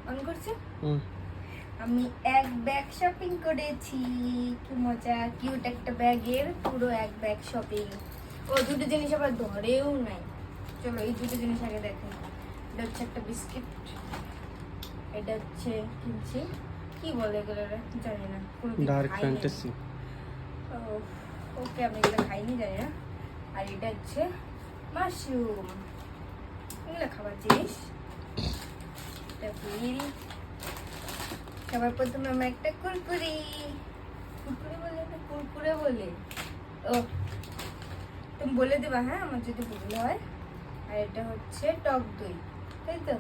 On করছে। আমি এক ব্যাগ শপিং করেছি, কি মজা, কিউট একটা ব্যাগের পুরো এক ব্যাগ শপিং। ও দুটো জিনিস আবার ধরেও নাই। চলো এই দুটো জিনিস আগে দেখেন। এটা হচ্ছে একটা বিস্কিট, এটা হচ্ছে কিনছি, কি বলে এগুলো জানি না, কোনোদিন ডার্ক খাইনি। ফ্যান্টাসি। ওকে আমি এগুলো খাইনি, জানি না। আর এটা হচ্ছে মাশরুম, এগুলো খাবার জিনিস। সবার প্রথমে আমরা একটা কুরকুরি, কুরকুরি বলে না কুরকুরে বলে, ও তুমি বলে দেবা হ্যাঁ আমার যদি ভুল হয়। আর এটা হচ্ছে টক দই, তাই তো?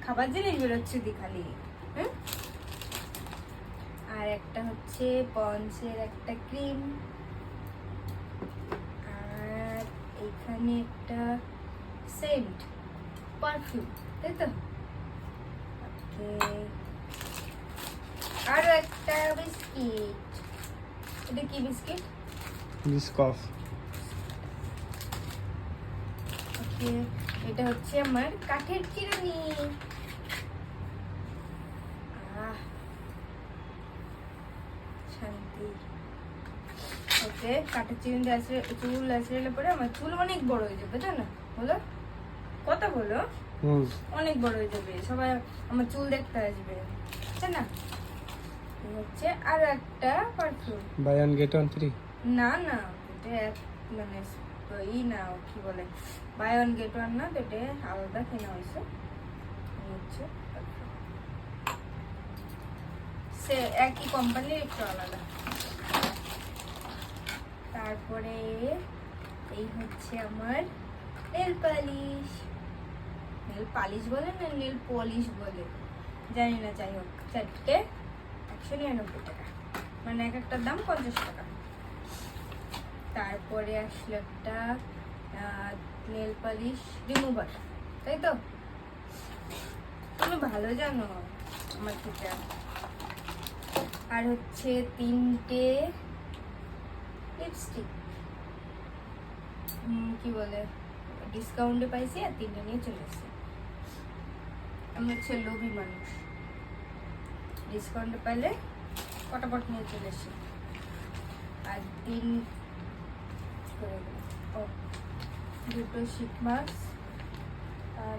খাবার জিনিস বেরোচ্ছে দি খালি, হ্যাঁ। আর একটা হচ্ছে পন্সের একটা ক্রিম, আর এখানে একটা সেন্ট পারফিউম, তাই তো? ওকে, আরো একটা বিস্কিট। এটা কি বিস্কিট? বিস্কফ। ওকে, এটা হচ্ছে আমার কাঠের চিরুনি। শান্তি। ওকে, কাঠের চিরুনি আসলে চুল আসলে পরে আমার চুল অনেক বড় হয়ে যাবে, তাই না? বলো কথা বলো, অনেক বড় হয়ে যাবে, সবাই আমার চুল দেখতে আসবে, তাই না? হচ্ছে আর একটা perfume, buy one get one free. না না, এটা মানে না, কি বলে, বাই ওয়ান গেট ওয়ান না, তো এটা আলাদা কেনা হয়েছে। হচ্ছে সে একই কোম্পানির, একটু আলাদা। তারপরে এই হচ্ছে আমার নেল পালিশ, নেল পালিশ বলে না নেল পলিশ বলে জানি না, যাই হোক, চারটে 199 টাকা, মানে এক একটার দাম 50 টাকা। তারপরে আসলে একটা নেল পালিশ রিমুভার, তাই তো? তুমি ভালো জানো আমার থেকে। আর হচ্ছে 3টে লিপস্টিক, কি বলে, ডিসকাউন্টে পাইছি আর 3টে নিয়ে চলে এসেছি। আমি হচ্ছে লোভী মানুষ, ডিসকাউন্টে পাইলে পটাপট নিয়ে চলে এসেছি। আর দুটো শীট মাস্ক, আর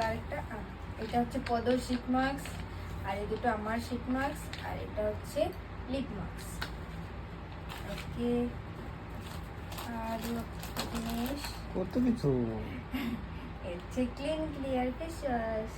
আরেকটা, এটা হচ্ছে পদর শীট মাস্ক, আর এই দুটো আমার শীট মাস্ক, আর এটা হচ্ছে লিপ মাস্ক। ওকে, আর জিনিস কত কিছু। হচ্ছে ক্লিন ক্লিয়ার ফেস ওয়াশ।